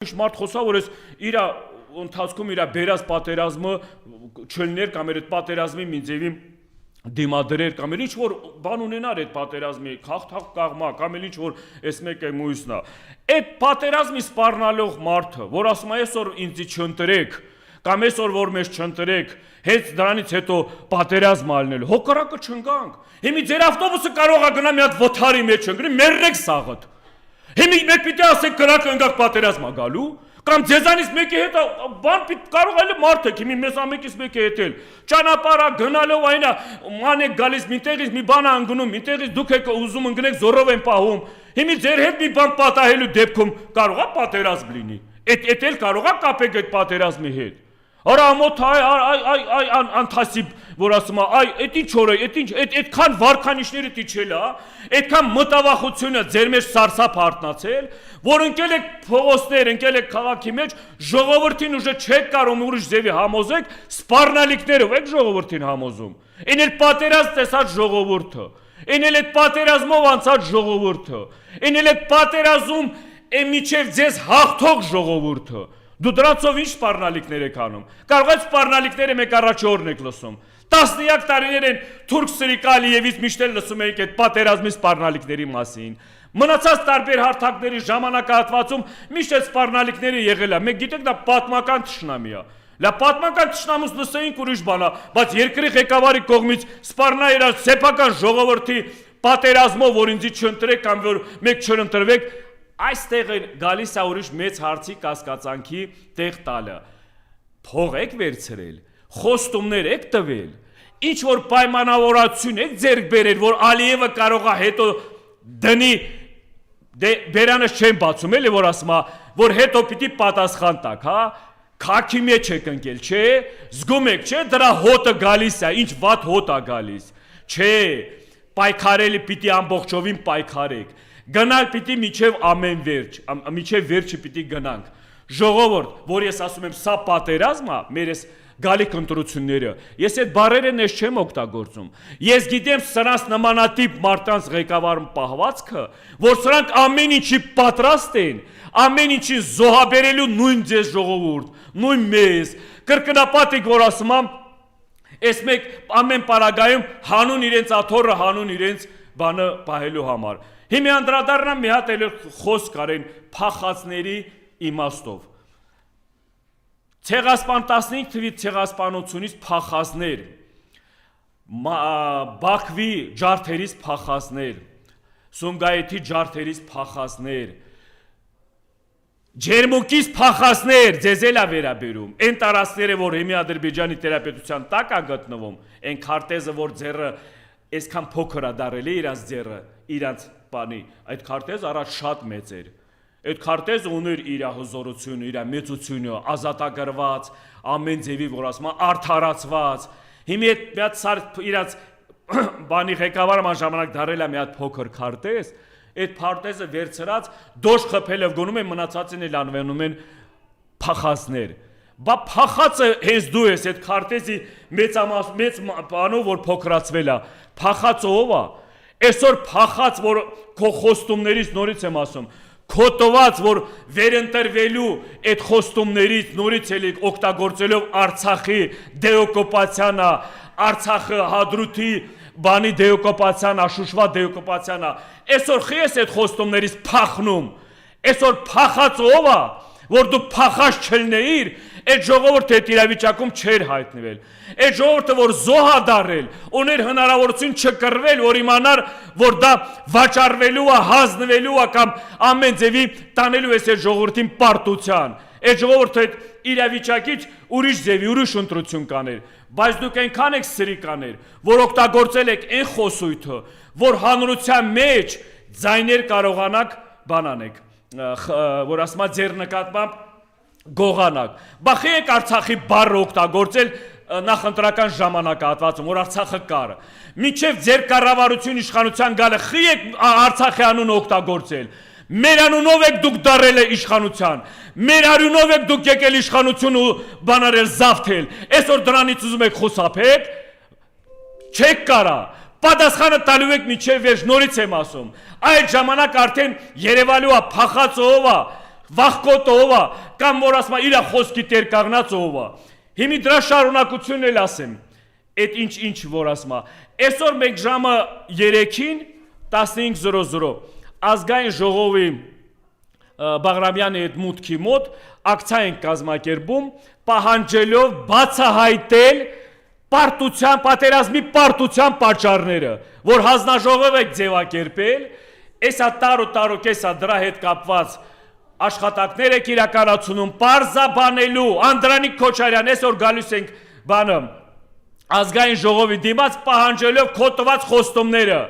Մարդ խոսա, որ ես իրա ընթացքում իրա բերած պատերազմը չլներ կամ այդ պատերազմի ինձեւի դիմադրեր կամ ինչ որ բան ունենար այդ պատերազմի խախտակ կաղմա կամ ինչ որ այս մեկը մույսնա այդ պատերազմի սպառնալող մարդը որ ասում է այսօր ինձ չընտրեք կամ այսօր որ մեզ չընտրեք հենց դրանից հետո պատերազմ ալնել հոկարակը չընկանք հիմի ձեր ավտոբուսը կարող է գնա մի հատ վթարի մեջ ընկնի մերրեք սաղդ Հիմի մեկ պիտի ասեք կրակը ընկավ պատերազմ ա գալու կամ ձեզանից մեկի հետ բան կարող է մարդեք հիմի մեզ ամեկից մեկի հետ էլ ճանապարհա գնալով այնա ման եք գալիս միտեղից մի բան անգնում միտեղից դուք եք ուզում ընկնեք զորով են պահում հիմի ձեր հետ մի բան պատահելու դեպքում կարող է պատերազմ լինի այդ էլ կարող է կապեք այդ պատերազմի հետ Արա ամոթ այ անթասիբ որ ասում է այ այդ ինչ օր է այդքան վարքանիշները տիչել է այդքան մտավախությունը ձեր մեջ սարսափ արտնացել որ ընկել եք փողոցներ ընկել եք քաղաքի մեջ ժողովրդին ուժը չեք կարող ուրիշ ձևի համոզեք սպառնալիքներով եք ժողովրդին համոզում այն էլ պատերազմ տեսած ժողովուրդը այն էլ այդ պատերազմով անցած ժողովուրդը այն էլ այդ պատերազում միջև ձեզ հաղթող ժողովուրդը Դու դրանցով ինչ սպառնալիքներ եք անում։ Կարող է սպառնալիքները մեկ առաջ օրն եք լսում։ Տասնյակ տարիներ են Թուրք Սրիկալիևից միշտ էլ լսում եք այդ պատերազմի սպառնալիքների մասին։ Մնացած տարբեր հարթակների ժամանակահատվածում միշտ այդ սպառնալիքները եղել է։ Մենք գիտենք դա պատմական թշնամի է։ Լա պատմական թշնամուց լսեինք ուրիշ բան է, բայց երկրի ղեկավարի կողմից սպառնա իր սեփական ժողովրդի պատերազմով, որ ինձ չընտրեք կամ որ մեկ չընտրվեք Այստեղ գալիս է ուրիշ մեծ հարցի կասկածանքի տեղ տալը։ Փող եք վերցրել, խոստումներ եք տվել, ինչ որ պայմանավորություն եք ձեռք բերել, որ Ալիևը կարող է հետո դնի բերանս չեն բացում էլի որ ասում է, որ հետո պիտի պատասխան տաք, հա։ Քաքի մեջ եք ընկել, չէ։ Զգում եք, չէ, դրա հոտը գալիս է, ինչ վատ հոտ է գալիս։ Չէ, պայքարելի պիտի ամբողջովին պայքարեք։ Գնալ պիտի միջև ամեն վերջ, միջև վերջը պիտի գնանք։ Ժողովուրդ, որ ես ասում եմ, սա պատերազմ է, մեր այս գալիք ընտրությունները, ես այդ բառերը ես չեմ օգտագործում։ Ես գիտեմ սրանց նմանատիպ մարդկանց ղեկավարում պահվածքը, որ սրանք ամեն ինչի պատրաստ են, ամեն ինչի զոհաբերելու նույն ձեզ ժողովուրդ, նույն մեզ, կրկնապատիկ, որ ասում եմ, այս մեկ ամեն պարագայում հանուն իրենց աթոռը, հանուն իրենց բանը պահելու համար։ Հիմի անդրադառնամ մի հատ էլ խոսք արեն փախածների իմաստով։ Ցեղասպան 15 թվի ցեղասպանությունից փախածներ, Բաքվի ջարդերից փախածներ, Սումգայիթի ջարդերից փախածներ, Ջերմուկից փախածներ, ձեզ էլ է վերաբերում։ Այն տարածքները, որ հիմի Ադրբեջանի տերապետության տակ է գտնվում, այն քարտեզը, որ ձեռը այսքան փոքր է դարել իրանց ձեռը, իրանց բանի, այդ քարտեզը առաջ շատ մեծ էր։ Այդ քարտեզը ուներ իր հզորությունը, իր մեծությունը, ազատագրված, ամեն ձևի, որ ասում է, արդարացված։ Հիմի այդ մի հատ իրանց բանի ղեկավարը ժամանակ դարել է մի հատ փոքր քարտեզ, այդ քարտեզը վերցրած դոշ խփելով գնում են մնացածին էլ անվանում են փախածներ։ Բա փախածը հենց դու ես այդ քարտեզի մեծ բանով որ փոքրացվել է, փախածը ով է։ Այսօր փախած, որ քո խոստումներից նորից եմ ասում, քո տված, որ վերընտրվելու այդ խոստումներից նորից էլ օգտագործելով Արցախի դեօկուպացիանը, Արցախը հադրութի բանի դեօկուպացիան, Շուշվա դեօկուպացիանը, այսօր խի ես այդ խոստումներից փախնում, այսօր փախած ով է, որ դու փախած չլնեիր, այդ ժողովուրդը այդ իրավիճակում չէր հայտնվել։ Այդ ժողովուրդը, որ զոհ է դարել, ուներ հնարավորություն չկռվել, որ իմանար, որ դա վաճառվելու է, հանձնվելու է կամ ամեն ձևի տանելու է այդ ժողովրդին պարտության։ Այդ ժողովուրդը այդ իրավիճակից ուրիշ ձևի, ուրիշ ընտրություն կաներ։ Բայց դուք այնքան եք սրիկաներ, որ օգտագործել եք այն խոսույթը, որ հանրության մեջ ձայներ կարողանաք բանանեք, որ ասում է ձեր նկատմամբ գողանակ։ Բախի եք Արցախի բառը օգտագործել նախընտրական ժամանակահատվածում, որ Արցախը կար։ Մինչև ձեր կառավարություն իշխանության գալը խի եք Արցախի անունը օգտագործել։ Մեր անունով եք դուք դարել իշխանության։ Մեր արյունով եք դուք եկել իշխանություն ու բանարել զավթել։ Այսօր դրանից ուզում եք խուսափեք։ Չեք կարա։ Պատասխանը տալու եք միջև վերջ նորից եմ ասում։ Այդ ժամանակ արդեն Երևանու է փախածը ով է, վախկոտը ով է, կամ որ ասում է իր խոսքի տեր կանգնած ով է։ Հիմի դրա շարունակությունն էլ ասեմ, այդ ինչ որ ասում է։ Այսօր մենք ժամը 3-ին 15:00 ազգային ժողովի Բաղրամյանի այդ մուտքի մոտ ակցիա են կազմակերպում, պահանջելով բացահայտել պատերազմի պարտության պատճառները, որ հանձնաժողով եք ձևակերպել, այսա տարու կեսա դրա հետ կապված աշխատանքներ եք իրականացնում, պարզաբանելու, Անդրանիկ Քոչարյան, այսօր գալիս ենք բանը, ազգային ժողովի դիմաց պահանջելով քոտված խոստումները,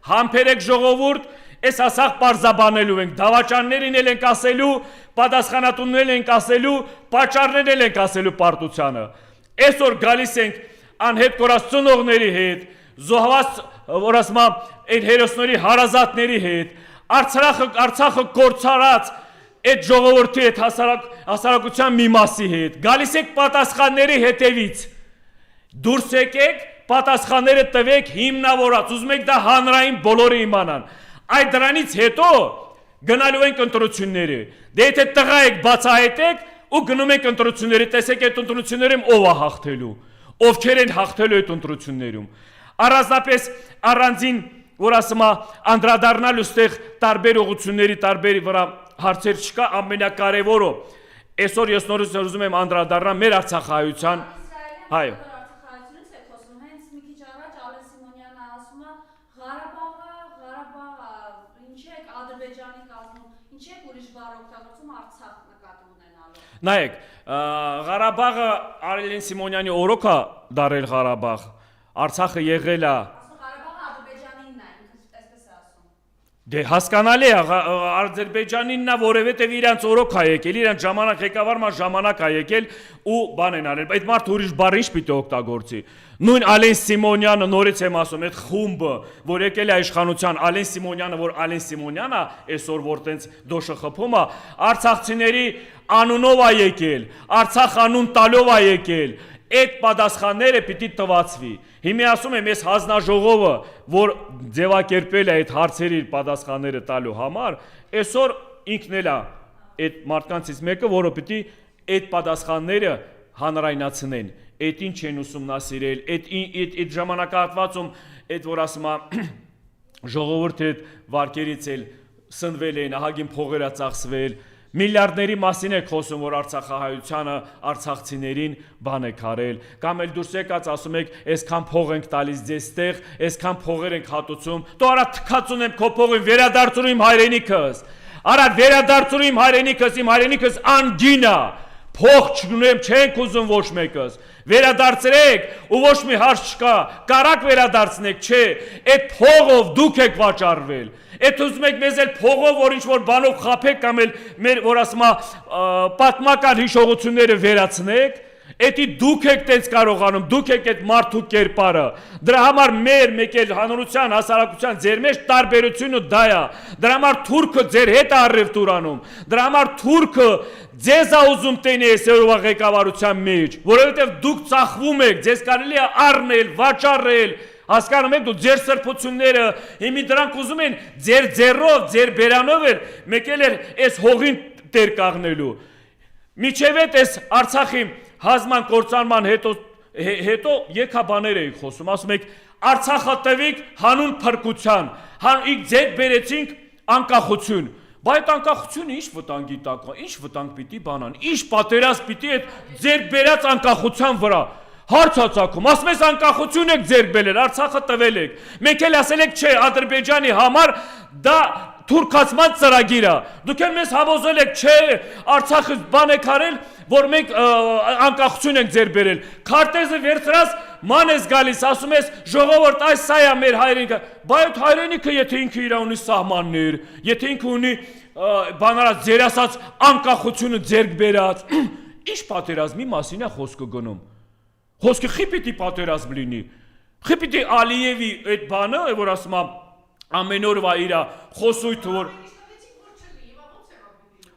համբերեք ժողովուրդ, այս ասաղ պարզաբանելու ենք, դավաճաններին էլ ենք ասելու, պատասխանատուններին ենք ասելու, պատճառներն էլ ենք ասելու պարտությանը։ Այսօր գալիս ենք անհետ կորած ծնողների հետ, զոհված որ ասում են հերոսների հարազատների հետ, Արցախը կորցարած այդ ժողովրդի հետ հասարակության մի մասի հետ, գալիս եք պատասխանների հետևից, դուրս եկեք, պատասխանները տվեք հիմնավորած, ուզում եք դա հանրային բոլորը իմանան։ Այդ դրանից հետո գնալու ենք ընտրությունների, դե եթե տղա եք բացահայտեք ու գնում ենք ընտրությունների, տեսեք այդ ընտրություններում ով է հաղթելու, ովքեր են հաղթելու այդ ընտրություններում։ Առանձնապես առանձին, որ ասում է անդրադառնալու ստեղ տարբեր ուղղությունների տարբեր վրա հարցեր չկա, ամենակարևորը այսօր ես նորից ուզում եմ անդրադառնալ մեր արցախահայության, հայո։ Նայեք, Ղարաբաղը Արելին Սիմոնյանի օրոք է դարել Ղարաբաղ, Արցախը եղել է։ Դե հասկանալի է, Ադրբեջանինն է, որովհետև իրանց օրոք է եկել, իրանց ժամանակ ղեկավարման ժամանակ է եկել ու բան են արել, այդ մարդ ուրիշ բառ ինչ պիտի օգտագործի։ Նույն Ալեն Սիմոնյանը, նորից եմ ասում, այդ խումբը, որ եկել է իշխանության, Ալեն Սիմոնյանը, որ Ալեն Սիմոնյանը այսօր որ տենց դոշը խփում է, արցախցիների անունով է եկել, Արցախ անուն տալով է եկել, այդ պատասխանները պիտի տվացվի։ Հիմա ասում եմ, այս հանձնաժողովը, որ ձևակերպել է այդ հարցերի պատասխանները տալու համար, այսօր ինքն էլ է այդ մարդկանցից մեկը, որը պիտի այդ պատասխանները հանրայնացնեն, այդ ինչ են ուսումնասիրել, այդ ժամանակահատվածում, այդ որ ասում է ժողովուրդը այդ վարկերից էլ սնվել են, ահագին փողեր է ծախսվել, միլիարդների մասին եք խոսում, որ արցախահայությանը, արցախցիներին բան եք արել, կամ էլ դուրս եկած ասում եք, այսքան փող ենք տալիս ձեզ տեղ, այսքան փողեր ենք հատուցում, դու արա թքած ունեմ քո փողին, վերադարձրու իմ հայրենիքս, արա վերադարձրու իմ հայրենիքս անգին է, փող չունեմ, չենք ուզում ոչ մեկս, վերադարձրեք ու ոչ մի հարց չկա, կարակ վերադարձնեք, չէ, այդ փողով դուք եք վաճառվել, այդ ուզում եք մեզ էլ փողով, որ ինչ-որ բանով խափեք կամ էլ մեր, որ ասում է, պատմական հիշողությունները վերացնեք, Էդի դուք եք տենց կարողանում, դուք եք այդ մարդու կերպարը, դրա համար մեկ էլ հանրության, հասարակության ձեր մեջ տարբերությունը դա է, դրա համար թուրքը ձեր հետ է առևտուր անում, դրա համար թուրքը ձեզ է ուզում տենի այս օրվա ղեկավարության մեջ, որովհետև դուք ծախվում եք, ձեզ կարելի է առնել, վաճառել, հասկանում եք դու ձեր սրբությունները, հիմի դրանք ուզում են ձեր ձեռով, ձեր բերանով էլ մեկ էլ այս հողին տեր կաղնելու, միջև այս Արցախի հազման կործանման հետո եկաբաներ էիք խոսում, ասում եք Արցախը տվիք հանուն փրկության, իք ձետ բերեցինք անկախություն, բայց անկախությունը ինչ վտանգի տակ է, ինչ վտանգ պիտի բանան, ինչ պատերազմ պիտի այդ ձեր բերած անկախության վրա հարցացակում, ասում ես անկախություն եք ձեր բերել, Արցախը տվել եք, մենք էլ ասել եք չէ, Ադրբեջանի համար դա թուրքացման ծրագիր է, դուք էլ մեզ համոզել եք չէ, Արցախը բան եք արել, որ մենք անկախություն ենք ձեր բերել, քարտեզը վերցրած ման ես գալիս, ասում ես ժողովուրդ այս սա է մեր հայրենիքը, բայց հայրենիքը եթե ինքը իր ունի սահմաններ, եթե ինքը ունի բանարած ձեր ասած անկախությունը ձեռք բերած, ինչ պատերազմի մասին է խոսքը գնում, խոսքը խի պիտի պատերազմ լինի, խի պիտի Ալիևի այդ բանը, որ ասում է ամեն օրվա իր խոսույթը, որ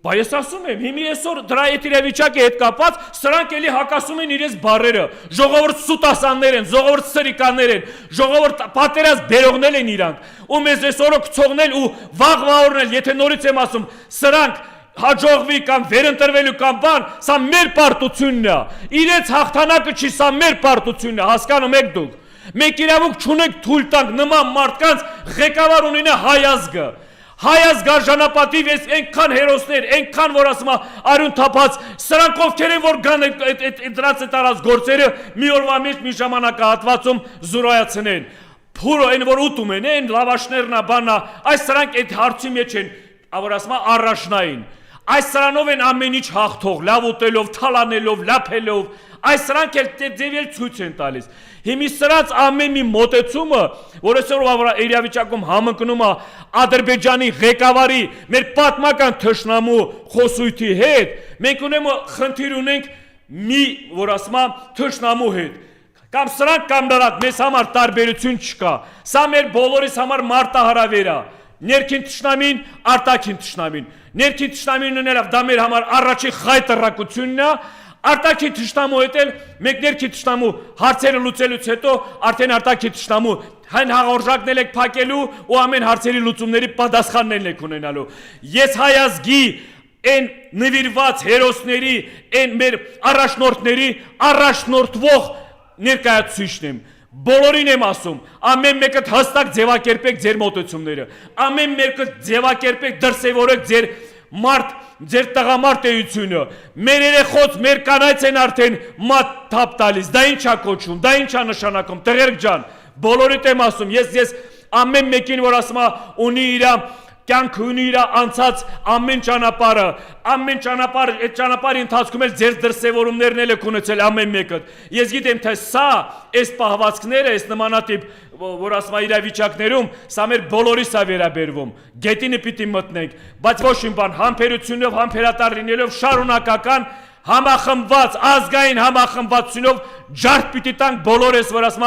Բայց ես ասում եմ, հիմի այսօր դրա այդ իրավիճակի հետ կապված, սրանք էլի հակասում են իրենց բառերը, ժողովուրդ սուտասաններ են, ժողովուրդ սրիկաններ են, ժողովուրդ պատերազմ բերողներ են իրանք, ու մեզ այսօրը գցողնել ու վաղ օրն էլ, եթե նորից եմ ասում, սրանք հաջողվի կամ վերընտրվելու կամ բան, սա մեր պարտությունն է։ Իրենց հաղթանակը չի, սա մեր պարտությունն է, հասկանում եք դուք։ Մենք իրավունք չունենք թույլ տանք նման մարդկանց ղեկավար ունենա հայ ազգը։ Հայ ազգ արժանապատիվ ես այնքան հերոսներ, այնքան որ ասում արյուն թափած, սրանք ովքեր են որ գան դրանց այդ արած գործերը մի օրվա մեջ մի ժամանակահատվածում զուրայացնեն։ Փուրո այն որ ուտում են, այն լավաշներն է, բանա, այս սրանք այդ հարցի մեջ են, որ ասում առաջնային։ Այս սրանով են ամեն ինչ հաղթող, լավ ուտելով, թալանելով, լափելով, այս սրանք էլ ձևել ցույց են տալիս։ Հիմի սրանց ամեն մի մոտեցումը, որ այսօր իրավիճակում համընկնում է Ադրբեջանի ղեկավարի մեր պատմական թշնամու խոսույթի հետ, մենք խնդիր ունենք մի, որ ասում է, թշնամու հետ։ Կամ սրանք կամ դրանք մեզ համար տարբերություն չկա։ Սա մեր բոլորիս համար մարտահրավեր է։ Ներքին թշնամին, արտաքին թշնամին։ Ներքին թշնամին ունենալով դա մեր համար առաջի խայտռակությունն է, արտաքին թշնամու հետ էլ մենք ներքին թշնամու հարցերը լուծելուց հետո արդեն արտաքին թշնամու հայն հաղորդակներ եք փակելու ու ամեն հարցերի լուծումների պատասխաններն եք ունենալու։ Ես հայ ազգի այն նվիրված հերոսների, այն մեր առաջնորդների առաջնորդվող ներկայացուցիչն եմ։ Բոլորին եմ ասում, ամեն մեկը հստակ ձևակերպեք ձեր մոտեցումները, ամեն մեկը ձևակերպեք դրսևորեք ձեր մարդ, ձեր տղամարդ էությունը, մեր երեխոց, մեր կանայց են արդեն մատ թափ տալիս, դա ինչ է կոչվում, դա ինչ է նշանակում, տղերք ջան, բոլորիդ եմ ասում, ես ամեն մեկին որ ասում ունի իր կյանքը ունի իր անցած ամեն ճանապարհը, ամեն ճանապարհ, այդ ճանապարհի ընթացքում էլ ձեր դրսևորումներն էլ եք ունեցել ամեն մեկը։ Ես գիտեմ թե սա, այս պահվածքները, այս նմանատիպ, որ ասում իրավիճակներում, սա մեր բոլորիս է վերաբերվում։ Գետինը պիտի մտնենք, բայց ոչ մի բան, համբերությունով, համբերատար լինելով շարունակական համախմբված, ազգային համախմբվածությունով ջարդ պիտի տանք բոլորս, որ ասում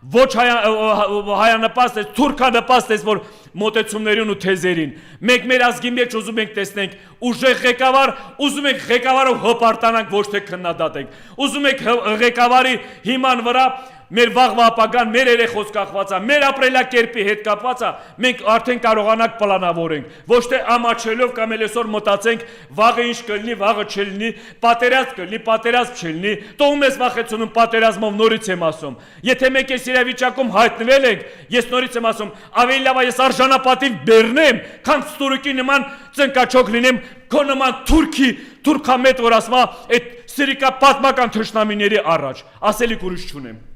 ոչ հայանպաստ ես, թուրքանպաստ ես, որ մոտեցումներին ու թեզերին։ Մենք մեր ազգի մեջ ուզում ենք տեսնենք ուժեղ ղեկավար, ուզում ենք ղեկավարով հպարտանանք, ոչ թե քննադատենք։ Ուզում ենք ղեկավարի հիման վրա մեր վաղվա ապագան, մեր երեխոց կախված է, մեր ապրելակերպի հետ կապված է, մենք արդեն կարողանանք պլանավորենք, ոչ թե ամաչելով կամ էլ այսօր մտածենք վաղը ինչ կլինի, վաղը չլինի, պատերազմ կլինի, պատերազմ չլինի, տոում ես վախեցնում պատերազմով նորից եմ ասում։ Եթե մենք այս իրավիճակում հայտնվել ենք, ես նորից եմ ասում, ավելի լավ է ես արժանապատիվ բեռնեմ, քան ստորուկի նման ծնկաչոք լինեմ, քո նման թուրքամետ որ ասում է այդ սիրիկա պատմական թշնամիների առաջ, ասելիք ուրիշ չունեմ։